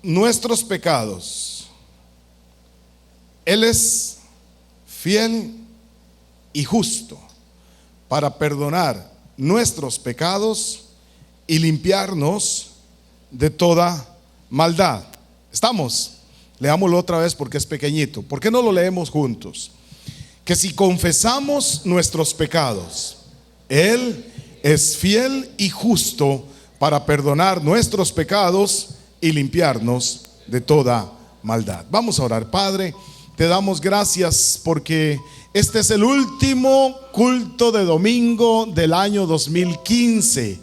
Nuestros pecados, Él es fiel y justo para perdonar nuestros pecados y limpiarnos de toda maldad. ¿Estamos? Leámoslo otra vez porque es pequeñito. ¿Por qué no lo leemos juntos? Que si confesamos nuestros pecados, Él es fiel y justo para perdonar nuestros pecados y limpiarnos de toda maldad. Vamos a orar. Padre, te damos gracias porque este es el último culto de domingo del año 2015.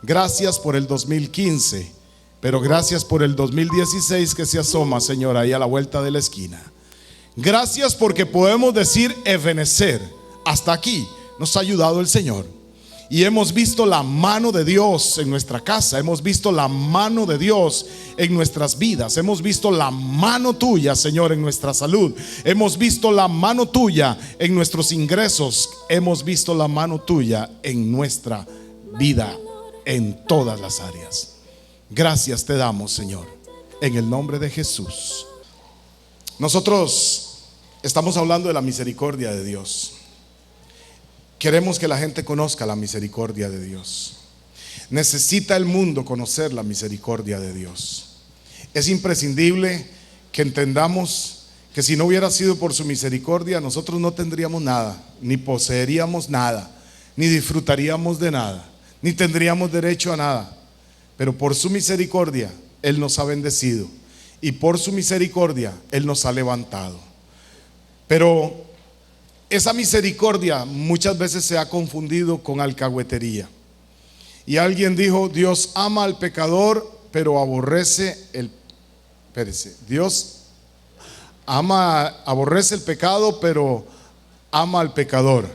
Gracias por el 2015, pero gracias por el 2016 que se asoma, Señor, ahí a la vuelta de la esquina. Gracias porque podemos decir Ebenezer, hasta aquí nos ha ayudado el Señor. Y hemos visto la mano de Dios en nuestra casa, hemos visto la mano de Dios en nuestras vidas, hemos visto la mano tuya, Señor, en nuestra salud, hemos visto la mano tuya en nuestros ingresos, hemos visto la mano tuya en nuestra vida, en todas las áreas. Gracias te damos, Señor, en el nombre de Jesús. Nosotros estamos hablando de la misericordia de Dios. Queremos que la gente conozca la misericordia de Dios. Necesita el mundo conocer la misericordia de Dios. Es imprescindible que entendamos que si no hubiera sido por su misericordia, nosotros no tendríamos nada, ni poseeríamos nada, ni disfrutaríamos de nada, ni tendríamos derecho a nada. Pero por su misericordia Él nos ha bendecido y por su misericordia Él nos ha levantado. Pero esa misericordia muchas veces se ha confundido con alcahuetería. Y alguien dijo: Dios ama al pecador, pero aborrece Dios aborrece el pecado, pero ama al pecador.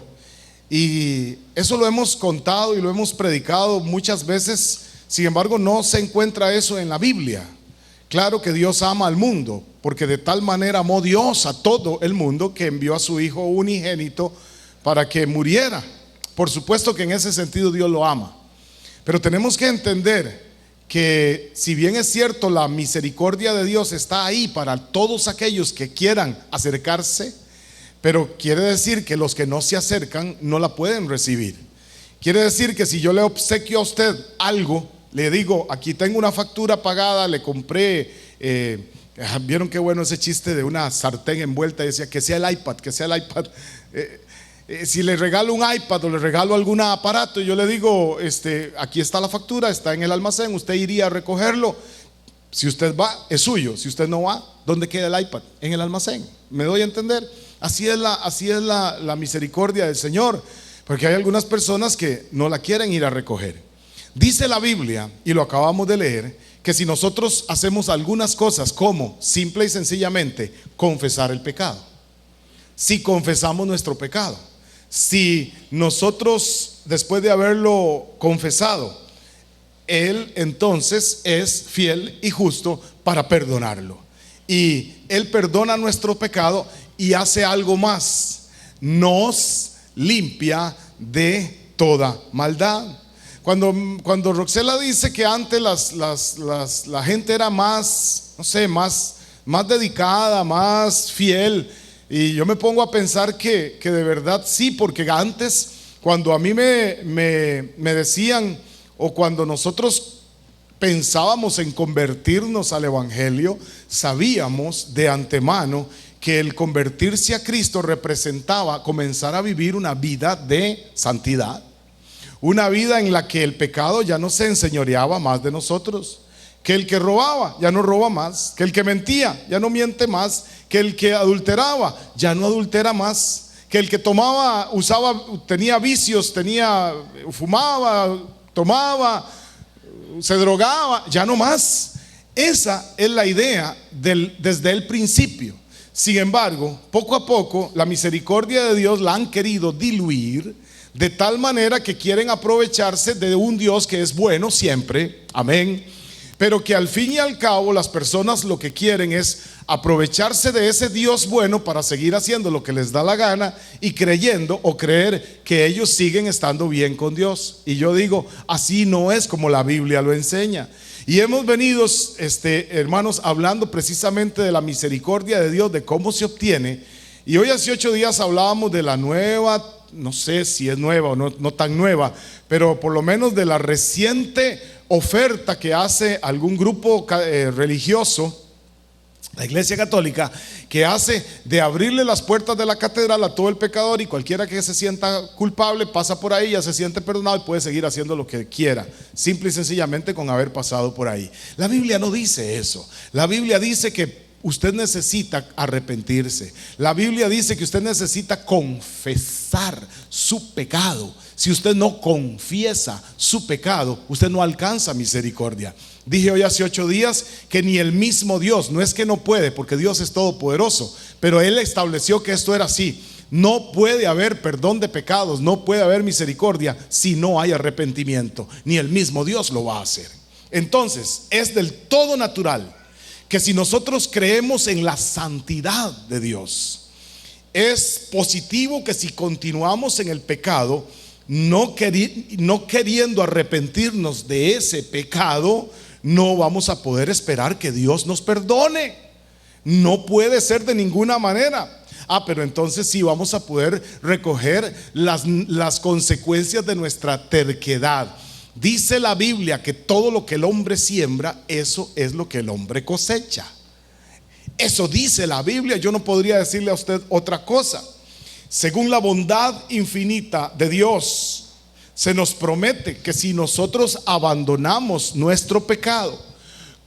Y eso lo hemos contado y lo hemos predicado muchas veces. Sin embargo, no se encuentra eso en la Biblia. Claro que Dios ama al mundo, porque de tal manera amó Dios a todo el mundo que envió a su Hijo unigénito para que muriera. Por supuesto que en ese sentido Dios lo ama, pero tenemos que entender que si bien es cierto, la misericordia de Dios está ahí para todos aquellos que quieran acercarse, pero quiere decir que los que no se acercan no la pueden recibir. Quiere decir que si yo le obsequio a usted algo, le digo: aquí tengo una factura pagada, le compré, vieron qué bueno ese chiste de una sartén envuelta, y decía que sea el iPad, que sea el iPad. Si le regalo un iPad o le regalo algún aparato, y yo le digo: aquí está la factura, está en el almacén, usted iría a recogerlo. Si usted va, es suyo. Si usted no va, ¿dónde queda el iPad? En el almacén. ¿Me doy a entender? Así es la misericordia del Señor, porque hay algunas personas que no la quieren ir a recoger. Dice la Biblia, y lo acabamos de leer, que si nosotros hacemos algunas cosas como simple y sencillamente confesar el pecado, si confesamos nuestro pecado, si nosotros después de haberlo confesado, Él entonces es fiel y justo para perdonarlo, y Él perdona nuestro pecado y hace algo más: nos limpia de toda maldad. Cuando Roxela dice que antes la gente era más, no sé, más dedicada, más fiel, y yo me pongo a pensar que de verdad sí, porque antes, cuando a mí me decían, o cuando nosotros pensábamos en convertirnos al Evangelio, sabíamos de antemano que el convertirse a Cristo representaba comenzar a vivir una vida de santidad. Una vida en la que el pecado ya no se enseñoreaba más de nosotros, que el que robaba ya no roba más, que el que mentía ya no miente más, que el que adulteraba ya no adultera más, que el que tomaba, tenía vicios, fumaba, tomaba, se drogaba, ya no más. Esa es la idea desde el principio. Sin embargo, poco a poco la misericordia de Dios la han querido diluir de tal manera que quieren aprovecharse de un Dios que es bueno siempre, amén, pero que al fin y al cabo las personas lo que quieren es aprovecharse de ese Dios bueno para seguir haciendo lo que les da la gana y creyendo o creer que ellos siguen estando bien con Dios. Y yo digo, así no es como la Biblia lo enseña. Y hemos venido, hermanos, hablando precisamente de la misericordia de Dios, de cómo se obtiene. Y hoy hace 8 días hablábamos de la nueva, no sé si es nueva o no tan nueva, pero por lo menos de la reciente oferta que hace algún grupo religioso, la Iglesia Católica, que hace de abrirle las puertas de la catedral a todo el pecador, y cualquiera que se sienta culpable pasa por ahí, ya se siente perdonado y puede seguir haciendo lo que quiera, simple y sencillamente con haber pasado por ahí. La Biblia no dice eso. La Biblia dice que usted necesita arrepentirse. La Biblia dice que usted necesita confesar su pecado. Si usted no confiesa su pecado, usted no alcanza misericordia. Dije hoy hace 8 días que ni el mismo Dios, no es que no puede, porque Dios es todopoderoso, pero Él estableció que esto era así. No puede haber perdón de pecados, no puede haber misericordia si no hay arrepentimiento. Ni el mismo Dios lo va a hacer. Entonces, es del todo natural que si nosotros creemos en la santidad de Dios, es positivo que si continuamos en el pecado, no queriendo arrepentirnos de ese pecado, no vamos a poder esperar que Dios nos perdone. No puede ser de ninguna manera. Pero entonces sí vamos a poder recoger las consecuencias de nuestra terquedad. Dice la Biblia que todo lo que el hombre siembra, eso es lo que el hombre cosecha. Eso dice la Biblia. Yo no podría decirle a usted otra cosa. Según la bondad infinita de Dios, se nos promete que si nosotros abandonamos nuestro pecado,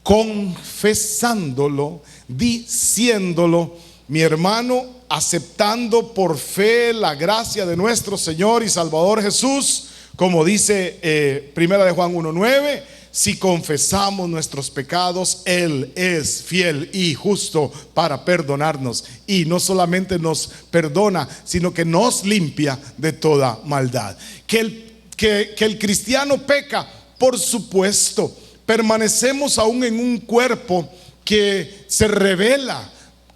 confesándolo, diciéndolo, mi hermano, aceptando por fe la gracia de nuestro Señor y Salvador Jesús, como dice Primera de Juan 1:9, si confesamos nuestros pecados, Él es fiel y justo para perdonarnos. Y no solamente nos perdona, sino que nos limpia de toda maldad. Que el cristiano peca, por supuesto. Permanecemos aún en un cuerpo que se revela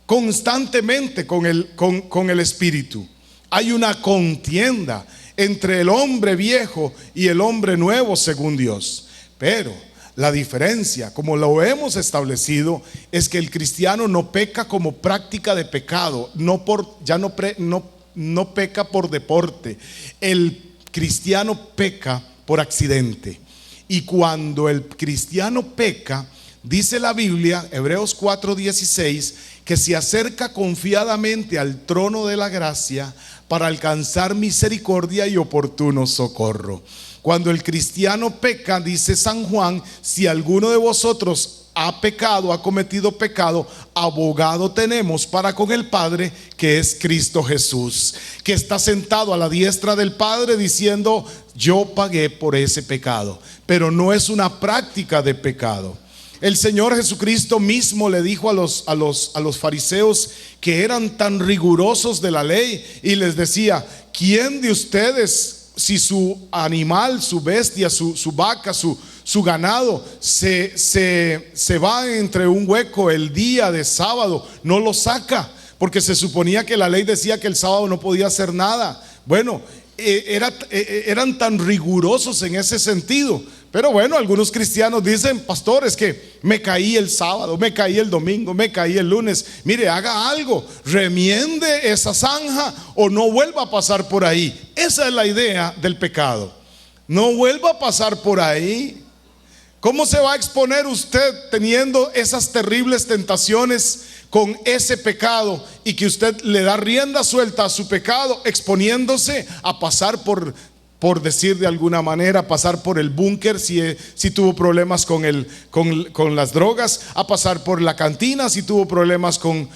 constantemente con el Espíritu. Hay una contienda entre el hombre viejo y el hombre nuevo según Dios. Pero la diferencia, como lo hemos establecido, es que el cristiano no peca como práctica de pecado, no peca por deporte. El cristiano peca por accidente. Y cuando el cristiano peca, dice la Biblia, Hebreos 4:16, que se acerca confiadamente al trono de la gracia para alcanzar misericordia y oportuno socorro. Cuando el cristiano peca, dice San Juan, si alguno de vosotros ha pecado, ha cometido pecado, abogado tenemos para con el Padre, que es Cristo Jesús, que está sentado a la diestra del Padre diciendo, yo pagué por ese pecado. Pero no es una práctica de pecado. El Señor Jesucristo mismo le dijo a los fariseos que eran tan rigurosos de la ley, y les decía, ¿quién de ustedes, si su animal, su bestia, su vaca, su ganado se va entre un hueco el día de sábado, no lo saca? Porque se suponía que la ley decía que el sábado no podía hacer nada. Bueno, eran tan rigurosos en ese sentido. Pero bueno, algunos cristianos dicen, pastor, es que me caí el sábado, me caí el domingo, me caí el lunes. Mire, haga algo, remiende esa zanja o no vuelva a pasar por ahí. Esa es la idea del pecado. No vuelva a pasar por ahí. ¿Cómo se va a exponer usted teniendo esas terribles tentaciones con ese pecado, y que usted le da rienda suelta a su pecado, exponiéndose a pasar por decir de alguna manera, pasar por el búnker si tuvo problemas con las drogas, a pasar por la cantina si tuvo problemas con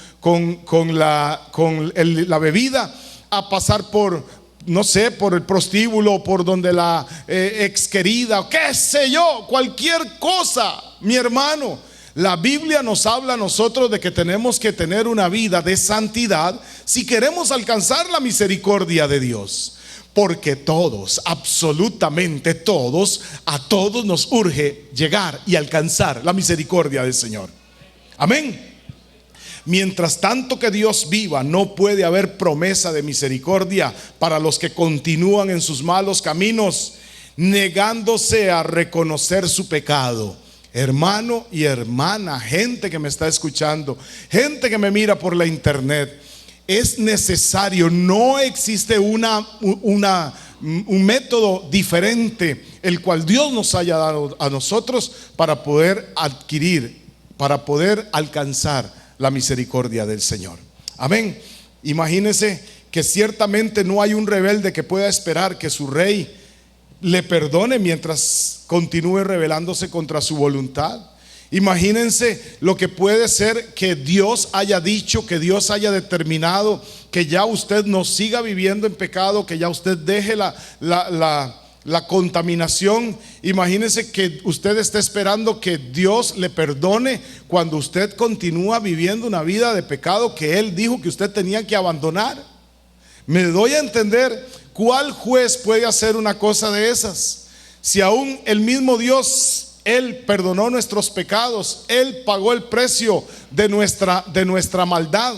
la bebida, a pasar por, no sé, por el prostíbulo, por donde la ex querida, qué sé yo, cualquier cosa, mi hermano? La Biblia nos habla a nosotros de que tenemos que tener una vida de santidad si queremos alcanzar la misericordia de Dios. Porque todos, absolutamente todos, a todos nos urge llegar y alcanzar la misericordia del Señor. Amén. Mientras tanto que Dios viva, no puede haber promesa de misericordia para los que continúan en sus malos caminos, negándose a reconocer su pecado. Hermano y hermana, gente que me está escuchando, gente que me mira por la internet, es necesario, no existe un método diferente el cual Dios nos haya dado a nosotros para poder adquirir, para poder alcanzar la misericordia del Señor. Amén. Imagínense que ciertamente no hay un rebelde que pueda esperar que su rey le perdone mientras continúe rebelándose contra su voluntad. Imagínense lo que puede ser que Dios haya dicho, que Dios haya determinado que ya usted no siga viviendo en pecado, que ya usted deje la contaminación. Imagínense que usted esté esperando que Dios le perdone cuando usted continúa viviendo una vida de pecado que Él dijo que usted tenía que abandonar. Me doy a entender. ¿Cuál juez puede hacer una cosa de esas? Si aún el mismo Dios, Él perdonó nuestros pecados, Él pagó el precio de nuestra maldad,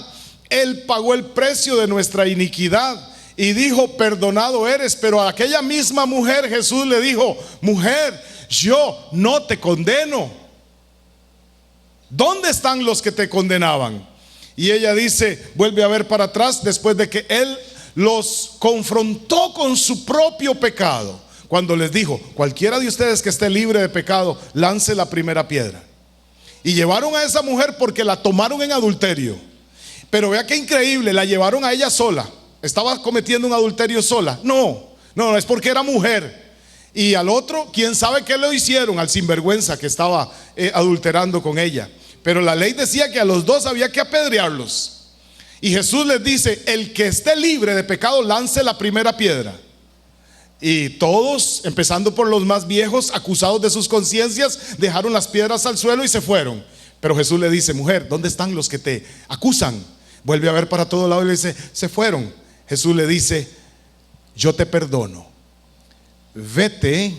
Él pagó el precio de nuestra iniquidad y dijo: perdonado eres. Pero a aquella misma mujer Jesús le dijo: mujer, yo no te condeno. ¿Dónde están los que te condenaban? Y ella dice, vuelve a ver para atrás, después de que Él los confrontó con su propio pecado, cuando les dijo: cualquiera de ustedes que esté libre de pecado, lance la primera piedra. Y llevaron a esa mujer porque la tomaron en adulterio. Pero vea qué increíble, la llevaron a ella sola. ¿Estaba cometiendo un adulterio sola? No, es porque era mujer. Y al otro, quién sabe qué le hicieron, al sinvergüenza que estaba adulterando con ella. Pero la ley decía que a los dos había que apedrearlos. Y Jesús les dice: el que esté libre de pecado, lance la primera piedra. Y todos, empezando por los más viejos, acusados de sus conciencias, dejaron las piedras al suelo y se fueron. Pero Jesús le dice: mujer, ¿dónde están los que te acusan? Vuelve a ver para todo lado y le dice: se fueron. Jesús le dice: yo te perdono, vete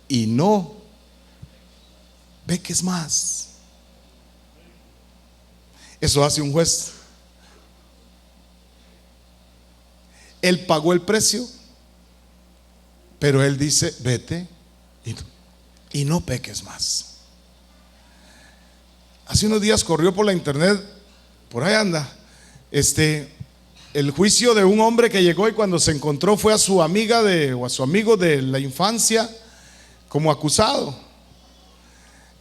y no peques más. Eso hace un juez. Él pagó el precio, pero Él dice: vete y no peques más. Hace unos días corrió por la internet, por ahí anda, el juicio de un hombre que llegó y cuando se encontró fue a su amiga o a su amigo de la infancia como acusado.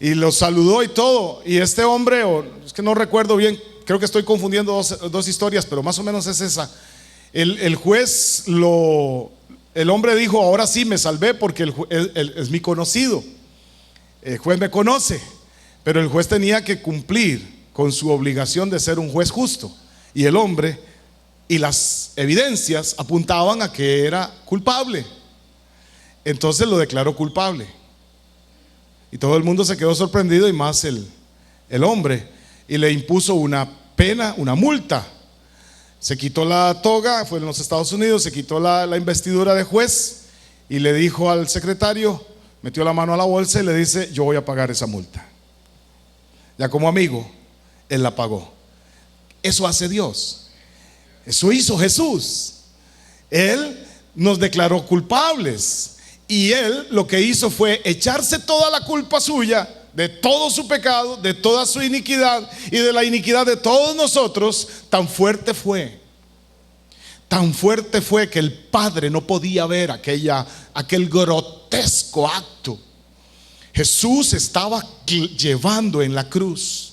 Y lo saludó y todo. Y este hombre, es que no recuerdo bien, creo que estoy confundiendo dos historias, pero más o menos es esa. El juez, el hombre dijo: ahora sí me salvé porque él es mi conocido. El juez me conoce. Pero el juez tenía que cumplir con su obligación de ser un juez justo. Y el hombre y las evidencias apuntaban a que era culpable. Entonces lo declaró culpable. Y todo el mundo se quedó sorprendido, y más el hombre, y le impuso una pena, una multa. Se quitó la toga, fue en los Estados Unidos, se quitó la investidura de juez y le dijo al secretario, metió la mano a la bolsa y le dice: yo voy a pagar esa multa. Ya como amigo, él la pagó. Eso hace Dios. Eso hizo Jesús. Él nos declaró culpables. Y Él lo que hizo fue echarse toda la culpa suya, de todo su pecado, de toda su iniquidad y de la iniquidad de todos nosotros. Tan fuerte fue que el Padre no podía ver aquel grotesco acto. Jesús estaba llevando en la cruz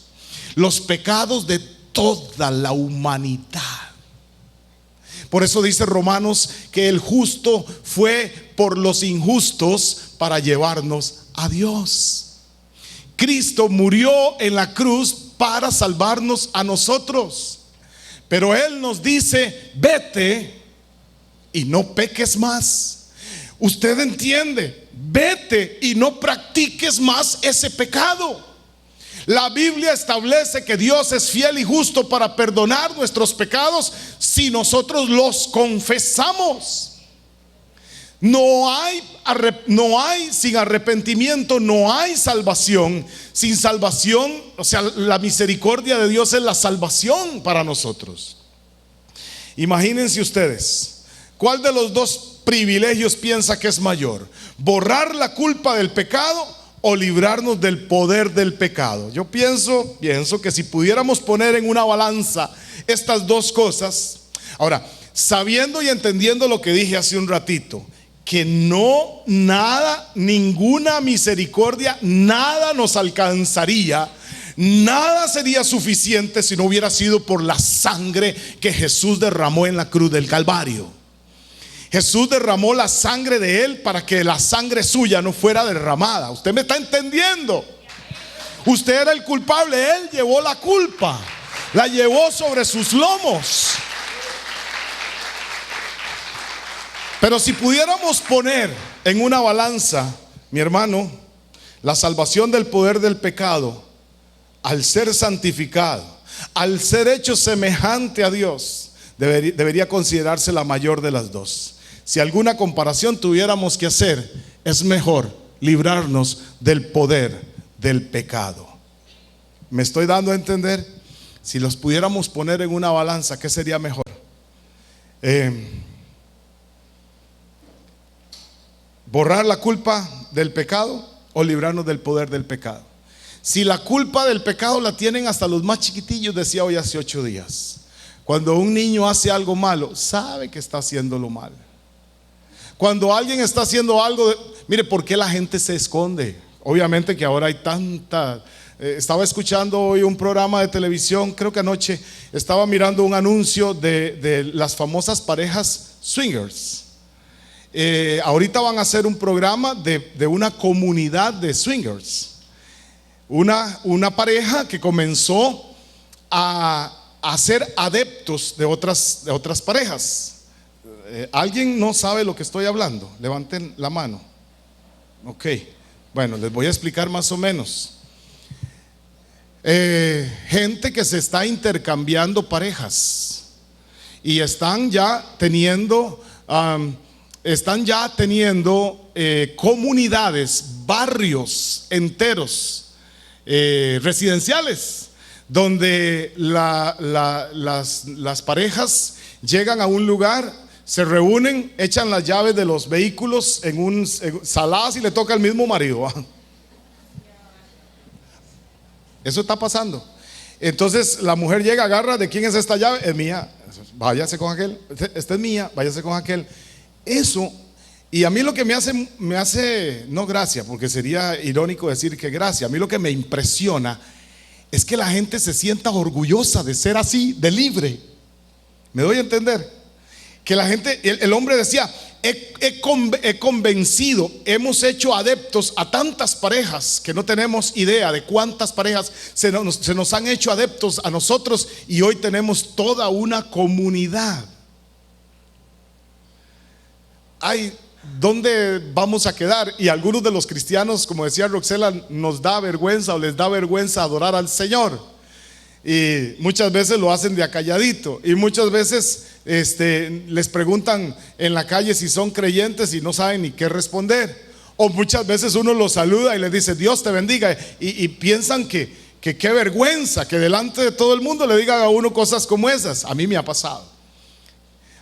los pecados de toda la humanidad. Por eso dice Romanos que el justo fue por los injustos para llevarnos a Dios. Cristo murió en la cruz para salvarnos a nosotros. Pero Él nos dice: vete y no peques más. Usted entiende, vete vete y no practiques más ese pecado. La Biblia establece que Dios es fiel y justo para perdonar nuestros pecados si nosotros los confesamos. No hay sin arrepentimiento, no hay salvación. Sin salvación, o sea, la misericordia de Dios es la salvación para nosotros. Imagínense ustedes, ¿cuál de los dos privilegios piensa que es mayor? ¿Borrar la culpa del pecado o librarnos del poder del pecado? Yo pienso que si pudiéramos poner en una balanza estas dos cosas, ahora, sabiendo y entendiendo lo que dije hace un ratito, que ninguna misericordia, nada nos alcanzaría, nada sería suficiente si no hubiera sido por la sangre que Jesús derramó en la cruz del Calvario. Jesús derramó la sangre de Él para que la sangre suya no fuera derramada. ¿Usted me está entendiendo? Usted era el culpable, Él llevó la culpa, la llevó sobre sus lomos. Pero si pudiéramos poner en una balanza, mi hermano, la salvación del poder del pecado, al ser santificado, al ser hecho semejante a Dios, debería considerarse la mayor de las dos. Si alguna comparación tuviéramos que hacer, es mejor librarnos del poder del pecado. ¿Me estoy dando a entender? Si los pudiéramos poner en una balanza, ¿qué sería mejor? ¿Borrar la culpa del pecado o librarnos del poder del pecado? Si la culpa del pecado la tienen hasta los más chiquitillos, decía hoy hace 8 días. Cuando un niño hace algo malo, sabe que está haciéndolo mal. Cuando alguien está haciendo algo, mire, ¿por qué la gente se esconde? Obviamente que ahora hay tanta... estaba escuchando hoy un programa de televisión, creo que anoche estaba mirando un anuncio de las famosas parejas swingers. Ahorita van a hacer un programa de una comunidad de swingers. Una pareja que comenzó a ser adeptos de otras parejas. ¿Alguien no sabe lo que estoy hablando? Levanten la mano. Ok, bueno, les voy a explicar más o menos. Gente que se está intercambiando parejas y están ya teniendo comunidades, barrios enteros, residenciales, donde las parejas llegan a un lugar, se reúnen, echan las llaves de los vehículos en un salaz y le toca al mismo marido. Eso está pasando. Entonces la mujer llega, agarra, ¿de quién es esta llave? Es mía. Váyase con aquel. Esta es mía, váyase con aquel. Eso, y a mí lo que me hace no gracia, porque sería irónico decir que gracia, a mí lo que me impresiona es que la gente se sienta orgullosa de ser así, de libre. ¿Me doy a entender? Que la gente, el hombre decía, he convencido, hemos hecho adeptos a tantas parejas que no tenemos idea de cuántas parejas se nos han hecho adeptos a nosotros, y hoy tenemos toda una comunidad. Ay, ¿dónde vamos a quedar? Y algunos de los cristianos, como decía Roxela, nos da vergüenza o les da vergüenza adorar al Señor. Y muchas veces lo hacen de acalladito. Y muchas veces les preguntan en la calle si son creyentes y no saben ni qué responder. O muchas veces uno los saluda y les dice Dios te bendiga. Y piensan que qué vergüenza que delante de todo el mundo le digan a uno cosas como esas. A mí me ha pasado.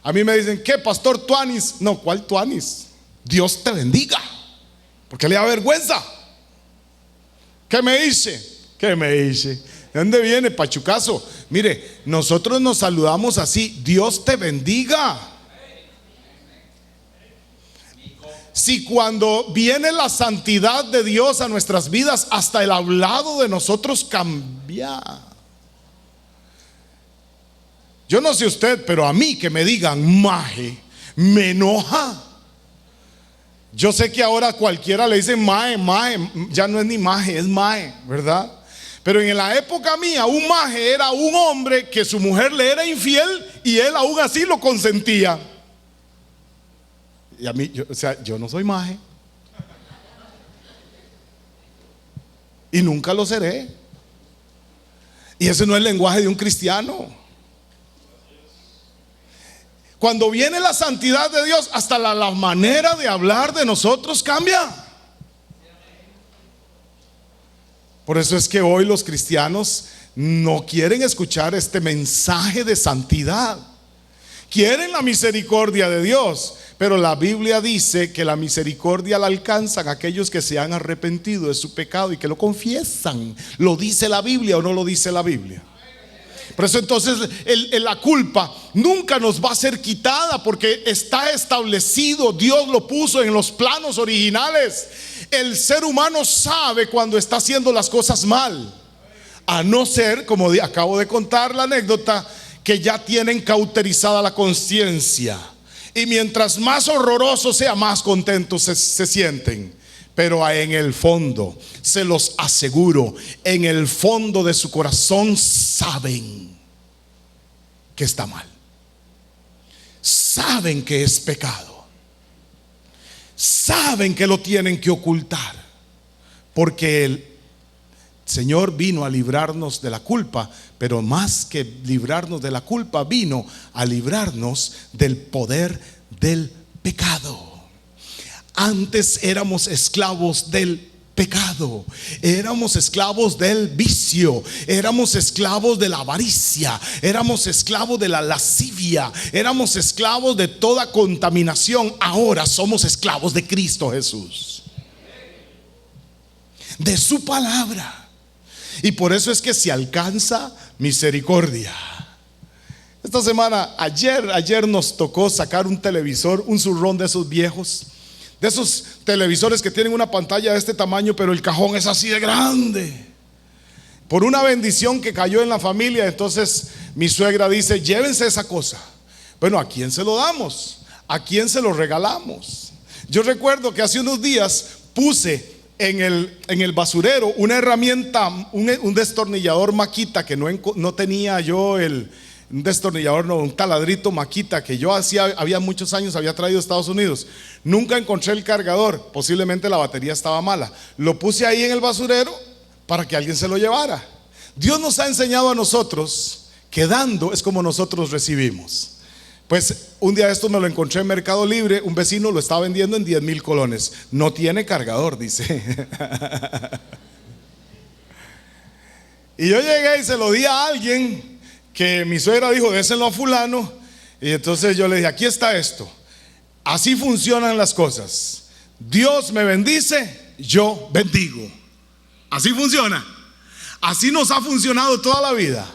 A mí me dicen, ¿qué, pastor Tuanis? No, ¿cuál Tuanis? Dios te bendiga. ¿Por qué le da vergüenza? ¿Qué me dice? ¿Qué me dice? ¿De dónde viene, pachucazo? Mire, nosotros nos saludamos así, Dios te bendiga. Si cuando viene la santidad de Dios a nuestras vidas, hasta el hablado de nosotros cambia. Yo no sé usted, pero a mí que me digan maje, me enoja. Yo sé que ahora cualquiera le dice mae, ya no es ni maje, es mae, ¿verdad? Pero en la época mía, un maje era un hombre que su mujer le era infiel y él aún así lo consentía. Y a mí, yo no soy maje. y nunca lo seré. Y ese no es el lenguaje de un cristiano. Cuando viene la santidad de Dios, hasta la manera de hablar de nosotros cambia. Por eso es que hoy los cristianos no quieren escuchar este mensaje de santidad. Quieren la misericordia de Dios, pero la Biblia dice que la misericordia la alcanzan aquellos que se han arrepentido de su pecado y que lo confiesan. ¿Lo dice la Biblia o no lo dice la Biblia? Por eso entonces la culpa nunca nos va a ser quitada, porque está establecido. Dios lo puso en los planos originales. El ser humano sabe cuando está haciendo las cosas mal, a no ser, como acabo de contar la anécdota, que ya tienen cauterizada la conciencia, y mientras más horroroso sea, más contentos se sienten. Pero en el fondo, se los aseguro, en el fondo de su corazón saben que está mal, saben que es pecado, saben que lo tienen que ocultar, porque el Señor vino a librarnos de la culpa, pero más que librarnos de la culpa, vino a librarnos del poder del pecado. Antes éramos esclavos del pecado, éramos esclavos del vicio, éramos esclavos de la avaricia, éramos esclavos de la lascivia, éramos esclavos de toda contaminación. Ahora somos esclavos de Cristo Jesús, de su palabra. Y por eso es que se alcanza misericordia. Esta semana, ayer nos tocó sacar un televisor, un Surround de esos viejos, de esos televisores que tienen una pantalla de este tamaño, pero el cajón es así de grande. Por una bendición que cayó en la familia, entonces mi suegra dice: llévense esa cosa. Bueno, ¿a quién se lo damos? ¿A quién se lo regalamos? Yo recuerdo que hace unos días puse en el basurero una herramienta, un destornillador maquita, que no tenía yo un destornillador, no, un taladrito maquita que yo había muchos años había traído de Estados Unidos. Nunca encontré el cargador, posiblemente la batería estaba mala. Lo puse ahí en el basurero para que alguien se lo llevara. Dios nos ha enseñado a nosotros que dando es como nosotros recibimos. Pues un día esto me lo encontré en Mercado Libre, un vecino lo estaba vendiendo en 10,000 colones. No tiene cargador, dice. Y yo llegué y se lo di a alguien que mi suegra dijo: déselo a fulano. Y entonces yo le dije: aquí está esto. Así funcionan las cosas. Dios me bendice, yo bendigo. Así funciona. Así nos ha funcionado toda la vida.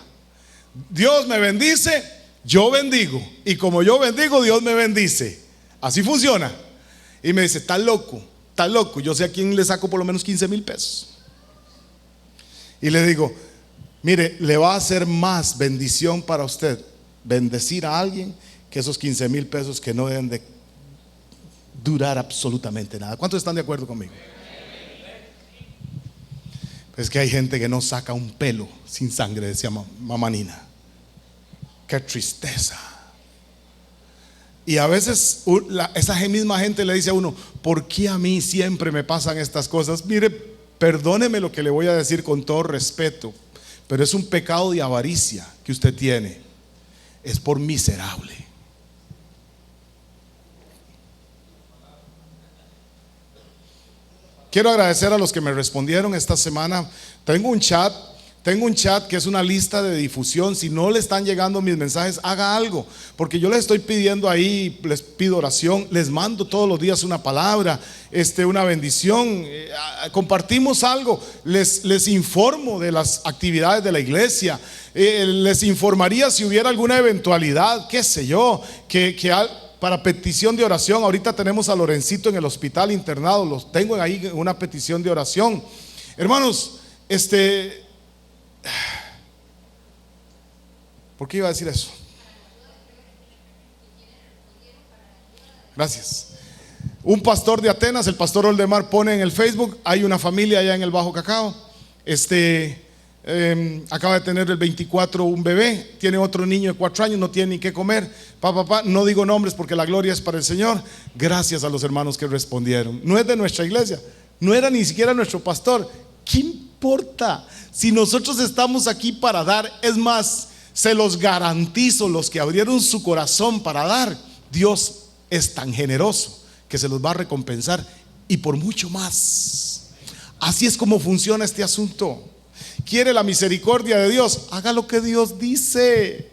Dios me bendice, yo bendigo, y como yo bendigo, Dios me bendice. Así funciona. Y me dice: está loco, está loco. Yo sé a quién le saco por lo menos 15,000 pesos. Y le digo: mire, le va a hacer más bendición para usted bendecir a alguien que esos 15,000 pesos que no deben de durar absolutamente nada. ¿Cuántos están de acuerdo conmigo? Es que hay gente que no saca un pelo sin sangre, decía mamá Nina. Qué tristeza. Y a veces esa misma gente le dice a uno: ¿por qué a mí siempre me pasan estas cosas? Mire, perdóneme lo que le voy a decir con todo respeto, pero es un pecado de avaricia que usted tiene. Es por miserable. Quiero agradecer a los que me respondieron esta semana. Tengo un chat que es una lista de difusión. Si no le están llegando mis mensajes, haga algo, porque yo les estoy pidiendo ahí, les pido oración, les mando todos los días una palabra, una bendición, compartimos algo, les informo de las actividades de la iglesia, les informaría si hubiera alguna eventualidad, qué sé yo, para petición de oración. Ahorita tenemos a Lorencito en el hospital internado, los tengo ahí en una petición de oración. Hermanos, ¿por qué iba a decir eso? Gracias. Un pastor de Atenas, el pastor Oldemar, pone en el Facebook: hay una familia allá en el Bajo Cacao, acaba de tener el 24 un bebé, tiene otro niño de 4 años, no tiene ni qué comer. Papá, no digo nombres porque la gloria es para el Señor. Gracias a los hermanos que respondieron. No es de nuestra iglesia, no era ni siquiera nuestro pastor. ¿Quién importa. Si nosotros estamos aquí para dar, es más, se los garantizo, los que abrieron su corazón para dar, Dios es tan generoso que se los va a recompensar y por mucho más. Así es como funciona este asunto. ¿Quiere la misericordia de Dios? Haga lo que Dios dice.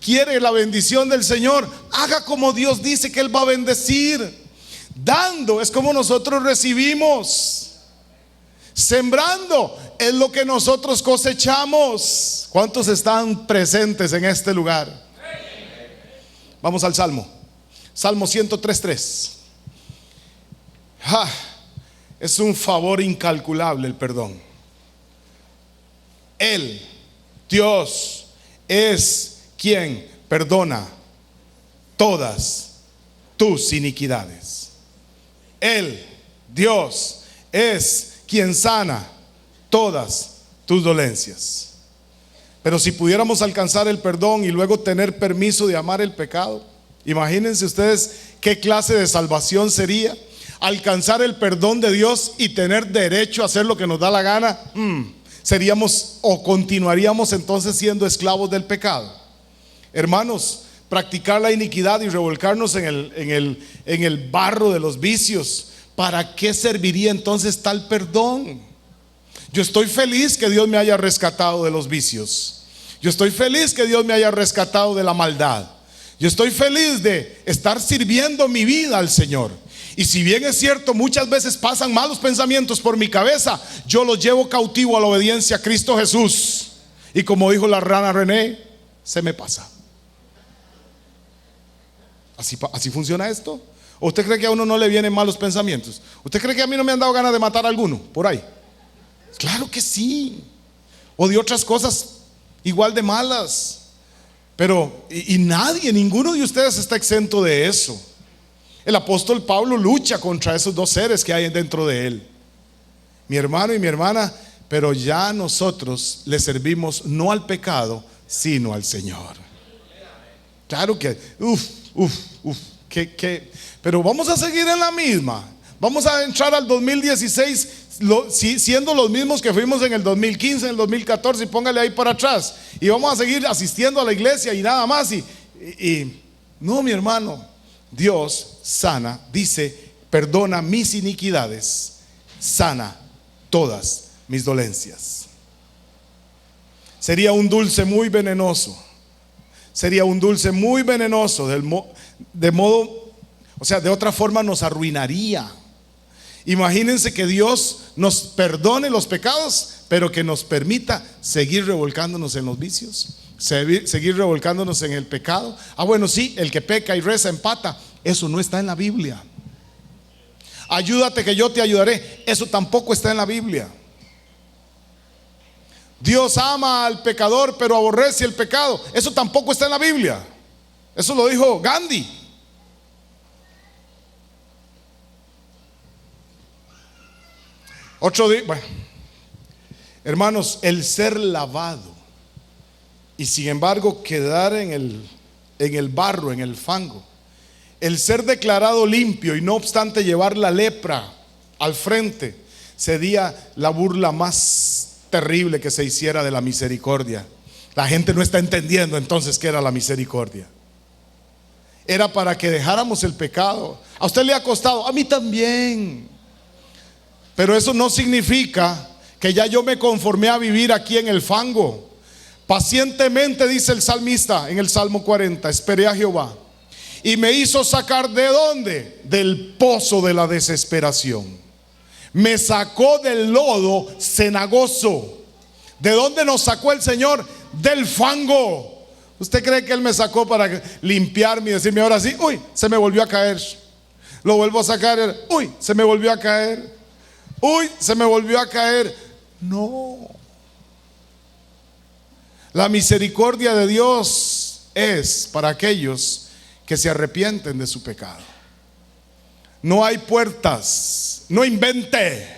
¿Quiere la bendición del Señor? Haga como Dios dice que Él va a bendecir. Dando es como nosotros recibimos. Sembrando es lo que nosotros cosechamos. ¿Cuántos están presentes en este lugar? Vamos al Salmo. Salmo 103:3. Es un favor incalculable el perdón. Él, Dios, es quien perdona todas tus iniquidades. Él, Dios, es quien sana todas tus dolencias. Pero si pudiéramos alcanzar el perdón y luego tener permiso de amar el pecado, imagínense ustedes qué clase de salvación sería alcanzar el perdón de Dios y tener derecho a hacer lo que nos da la gana. Seríamos o continuaríamos entonces siendo esclavos del pecado. Hermanos, practicar la iniquidad y revolcarnos en el barro de los vicios, ¿para qué serviría entonces tal perdón? Yo estoy feliz que Dios me haya rescatado de los vicios. Yo estoy feliz que Dios me haya rescatado de la maldad. Yo estoy feliz de estar sirviendo mi vida al Señor. Y si bien es cierto, muchas veces pasan malos pensamientos por mi cabeza, yo los llevo cautivo a la obediencia a Cristo Jesús. Y como dijo la rana René, se me pasa. ¿Así funciona esto? ¿O usted cree que a uno no le vienen malos pensamientos? ¿Usted cree que a mí no me han dado ganas de matar a alguno por ahí? Claro que sí. O de otras cosas igual de malas. Pero, ninguno de ustedes está exento de eso. El apóstol Pablo lucha contra esos dos seres que hay dentro de él, mi hermano y mi hermana. Pero ya nosotros le servimos no al pecado, sino al Señor. Claro que, pero vamos a seguir en la misma. Vamos a entrar al 2016 siendo los mismos que fuimos en el 2015, en el 2014, y póngale ahí para atrás. Y vamos a seguir asistiendo a la iglesia y nada más. No, mi hermano, Dios sana, dice, perdona mis iniquidades, sana todas mis dolencias. Sería un dulce muy venenoso. Sería un dulce muy venenoso, de otra forma nos arruinaría. Imagínense que Dios nos perdone los pecados, pero que nos permita seguir revolcándonos en los vicios, seguir revolcándonos en el pecado. Bueno, sí, el que peca y reza empata. Eso no está en la Biblia. Ayúdate que yo te ayudaré. Eso tampoco está en la Biblia. Dios ama al pecador, pero aborrece el pecado. Eso tampoco está en la Biblia. Eso lo dijo Gandhi. Hermanos, el ser lavado y sin embargo quedar en el barro, en el fango, el ser declarado limpio y no obstante llevar la lepra al frente, sería la burla más terrible que se hiciera de la misericordia. La gente no está entendiendo entonces qué era la misericordia. Era para que dejáramos el pecado. A usted le ha costado, a mí también. Pero eso no significa que ya yo me conformé a vivir aquí en el fango. Pacientemente, dice el salmista en el Salmo 40, esperé a Jehová y me hizo sacar ¿de dónde? Del pozo de la desesperación. Me sacó del lodo cenagoso. ¿De dónde nos sacó el Señor? Del fango. ¿Usted cree que Él me sacó para limpiarme y decirme ahora sí, se me volvió a caer? Lo vuelvo a sacar, se me volvió a caer. Se me volvió a caer. No. La misericordia de Dios es para aquellos que se arrepienten de su pecado. No hay puertas, no invente.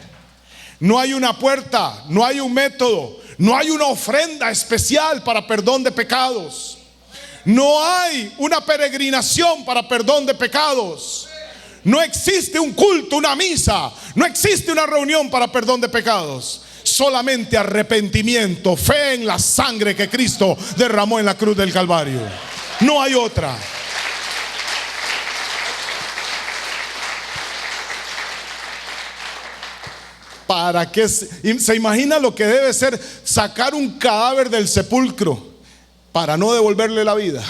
No hay una puerta, no hay un método, no hay una ofrenda especial para perdón de pecados. No hay una peregrinación para perdón de pecados. No existe un culto, una misa. No existe una reunión para perdón de pecados. solamente arrepentimiento, fe en la sangre que Cristo derramó en la cruz del Calvario. No hay otra. ¿Para qué? ¿Se imagina lo que debe ser sacar un cadáver del sepulcro para no devolverle la vida?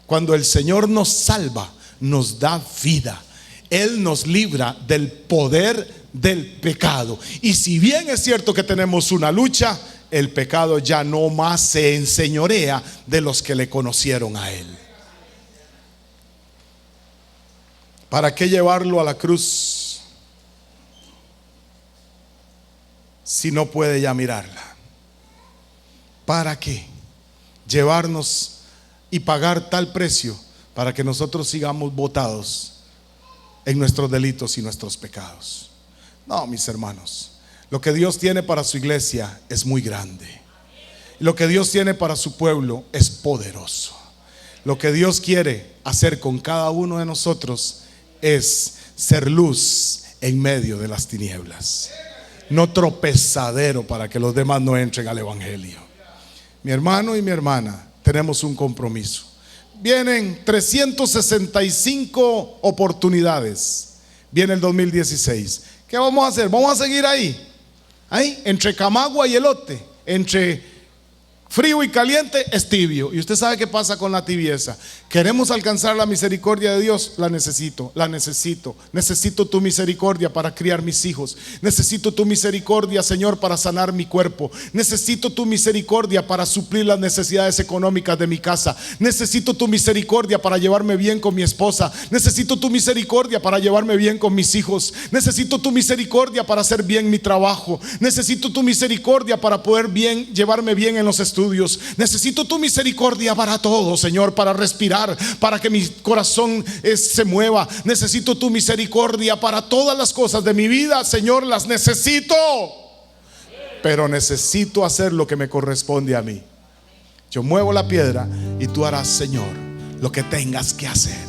Cuando el Señor nos salva, nos da vida. Él nos libra del poder del pecado. Y si bien es cierto que tenemos una lucha, el pecado ya no más se enseñorea de los que le conocieron a Él. ¿Para qué llevarlo a la cruz si no puede ya mirarla? ¿Para qué llevarnos y pagar tal precio para que nosotros sigamos botados en nuestros delitos y nuestros pecados? No, mis hermanos, lo que Dios tiene para su iglesia es muy grande. Lo que Dios tiene para su pueblo es poderoso. Lo que Dios quiere hacer con cada uno de nosotros es ser luz en medio de las tinieblas, no tropezadero para que los demás no entren al evangelio. Mi hermano y mi hermana, tenemos un compromiso. Vienen 365 oportunidades. Viene el 2016. ¿Qué vamos a hacer? Vamos a seguir ahí, entre camagua y elote, entre frío y caliente es tibio. Y usted sabe qué pasa con la tibieza. Queremos alcanzar la misericordia de Dios. La necesito. Necesito tu misericordia para criar mis hijos. Necesito tu misericordia, Señor, para sanar mi cuerpo. Necesito tu misericordia para suplir las necesidades económicas de mi casa. Necesito tu misericordia para llevarme bien con mi esposa. Necesito tu misericordia para llevarme bien con mis hijos. Necesito tu misericordia para hacer bien mi trabajo. Necesito tu misericordia para poder llevarme bien en los estudios. Necesito tu misericordia para todo, Señor, para respirar, para que mi corazón se mueva. Necesito tu misericordia para todas las cosas de mi vida, Señor, las necesito. Pero necesito hacer lo que me corresponde a mí. Yo muevo la piedra y tú harás, Señor, lo que tengas que hacer.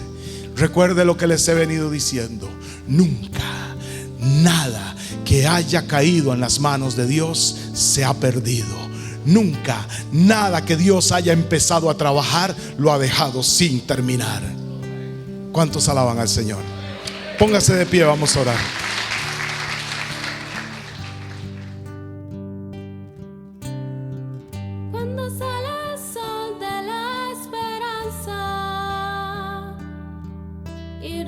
Recuerde lo que les he venido diciendo. Nunca nada que haya caído en las manos de Dios se ha perdido. Nunca nada que Dios haya empezado a trabajar lo ha dejado sin terminar. ¿Cuántos alaban al Señor? Póngase de pie, vamos a orar. Cuando sale el sol de la esperanza y